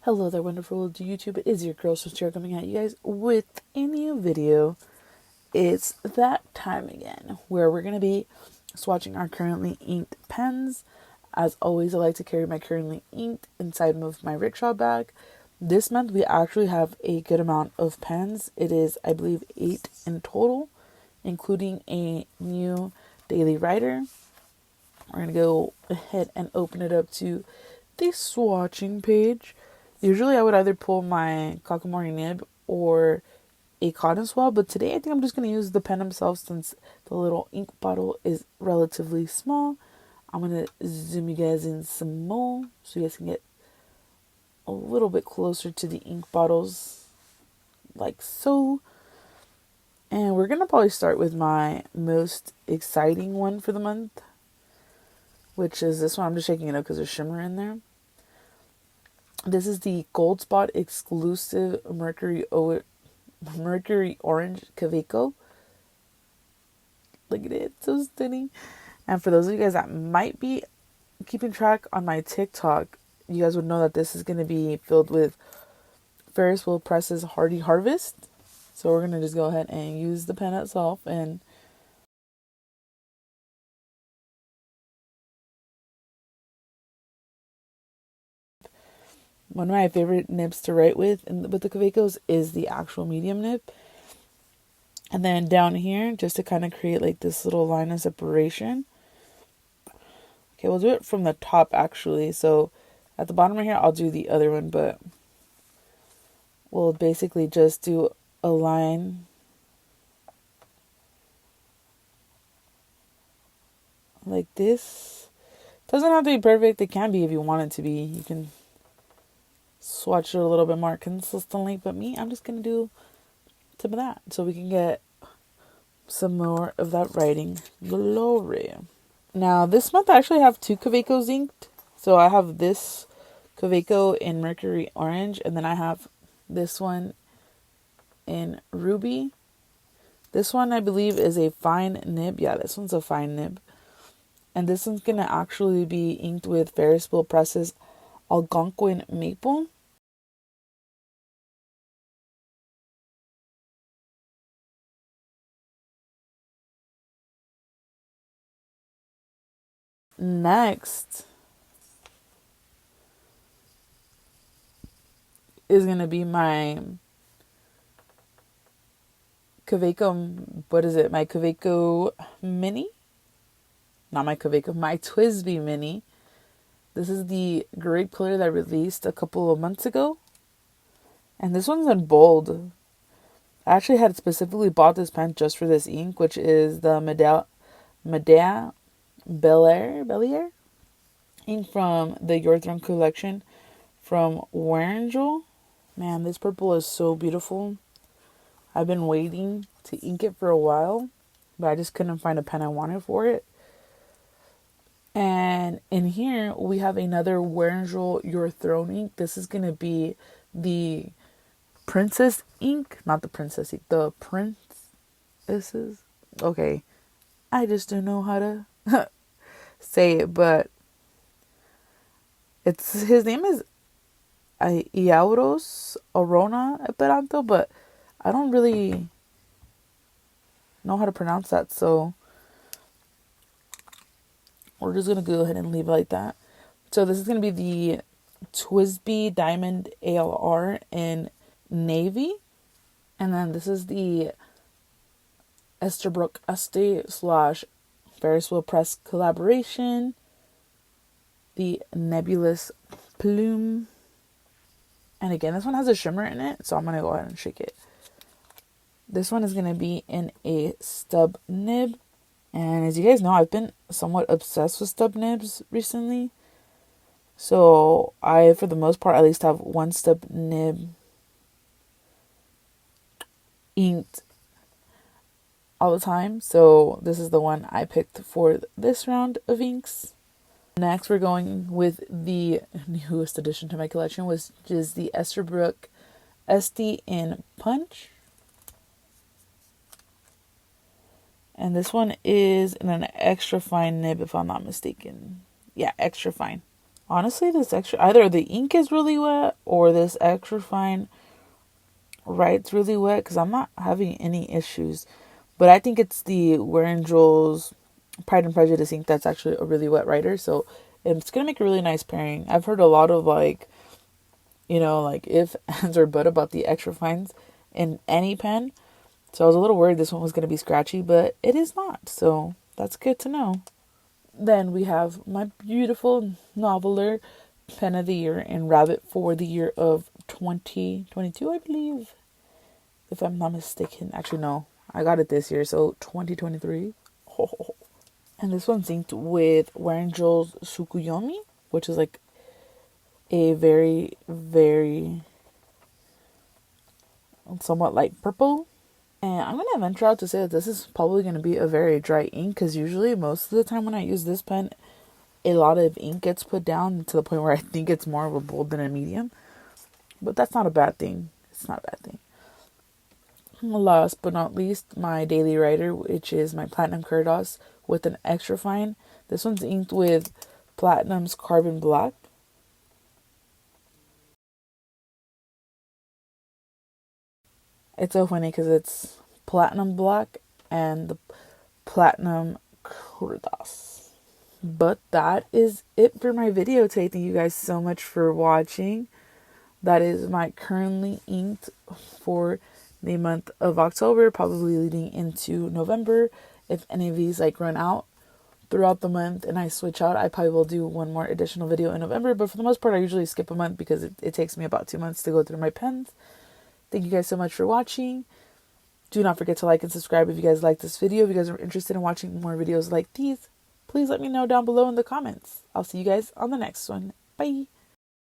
Hello there, wonderful YouTube. It is your girl SwimmstaGal coming at you guys with a new video. It's that time again where we're going to be swatching our currently inked pens. As always, I like to carry my currently inked inside of my rickshaw bag. This month we actually have a good amount of pens. It is, I believe, 8 in total, including a new daily writer. We're going to go ahead and open it up to the swatching page. Usually I would either pull my Kakamori nib or a cotton swab, but today I think I'm just going to use the pen themselves since the little ink bottle is relatively small. I'm going to zoom you guys in some more so you guys can get a little bit closer to the ink bottles, like so. And we're going to probably start with my most exciting one for the month, which is this one. I'm just shaking it up because there's shimmer in there. This is the Gold Spot exclusive Mercury Orange Kaweco. Look at it, it's so stunning. And for those of you guys that might be keeping track on my TikTok, you guys would know that this is going to be filled with Ferris Press's Hardy Harvest. So we're going to just go ahead and use the pen itself and one of my favorite nibs to write with the Kawecos is the actual medium nib. And then down here, just to kind of create like this little line of separation. Okay, we'll do it from the top actually. So at the bottom right here, I'll do the other one, but we'll basically just do a line like this. Doesn't have to be perfect. It can be if you want it to be. You can swatch it a little bit more consistently, but I'm just gonna do some of that so we can get some more of that writing glory. Now this month I actually have 2 Kawecos inked. So I have this Kaweco in Mercury Orange, and then I have this one in Ruby. This one I believe is a fine nib. Yeah, this one's a fine nib. And this one's gonna actually be inked with Ferris Press's Algonquin Maple. Next is going to be my Kaweco, what is it? My Kaweco Mini? Not my Kaweco, my Twisby Mini. This is the grape color that I released a couple of months ago. And this one's in bold. I actually had specifically bought this pen just for this ink, which is the Medea Bel-Air ink from the Your Throne collection from Warangel. Man, this purple is so beautiful. I've been waiting to ink it for a while, but I just couldn't find a pen I wanted for it. And in here, we have another Warangel Your Throne ink. This is going to be the Princess ink. Not the Princess ink, the Princesses. Okay, I just don't know how to say it, but his name is Iauros Arona Esperanto, but I don't really know how to pronounce that, so we're just gonna go ahead and leave it like that. So this is gonna be the Twisby Diamond ALR in navy, and then this is the Esterbrook Este / Ferris Press collaboration, the Nebulous Plume. And again, this one has a shimmer in it, so I'm going to go ahead and shake it. This one is going to be in a stub nib. And as you guys know, I've been somewhat obsessed with stub nibs recently. So I, for the most part, at least have one stub nib inked all the time. So this is the one I picked for this round of inks. Next, we're going with the newest addition to my collection, which is the Esterbrook Este in Punch. And this one is in an extra fine nib, if I'm not mistaken. Yeah, extra fine. Honestly, this extra, either the ink is really wet or this extra fine writes really wet, because I'm not having any issues. But I think it's the Wearing Jules Pride and Prejudice ink that's actually a really wet writer. So it's going to make a really nice pairing. I've heard a lot of like, like if, ands, or but about the extra fines in any pen. So I was a little worried this one was going to be scratchy, but it is not. So that's good to know. Then we have my beautiful Noveler Pen of the Year and Rabbit for the year of 2022, I believe. If I'm not mistaken. Actually, no. I got it this year, so 2023. Oh. And this one's inked with Wearing Jules Tsukuyomi, which is like a very, very somewhat light purple. And I'm going to venture out to say that this is probably going to be a very dry ink, because usually most of the time when I use this pen, a lot of ink gets put down to the point where I think it's more of a bold than a medium. But that's not a bad thing. It's not a bad thing. Last but not least, my daily writer, which is my Platinum Curados with an extra fine. This one's inked with Platinum's Carbon Black. It's so funny because it's Platinum Black and the Platinum Curados. But that is it for my video today. Thank you guys so much for watching. That is my currently inked for the month of October, probably leading into November. If any of these like run out throughout the month and I switch out, I probably will do one more additional video in November. But for the most part, I usually skip a month because it takes me about 2 months to go through my pens. Thank you guys so much for watching. Do not forget to like and subscribe if you guys like this video. If you guys are interested in watching more videos like these, please let me know down below in the comments. I'll see you guys on the next one. Bye.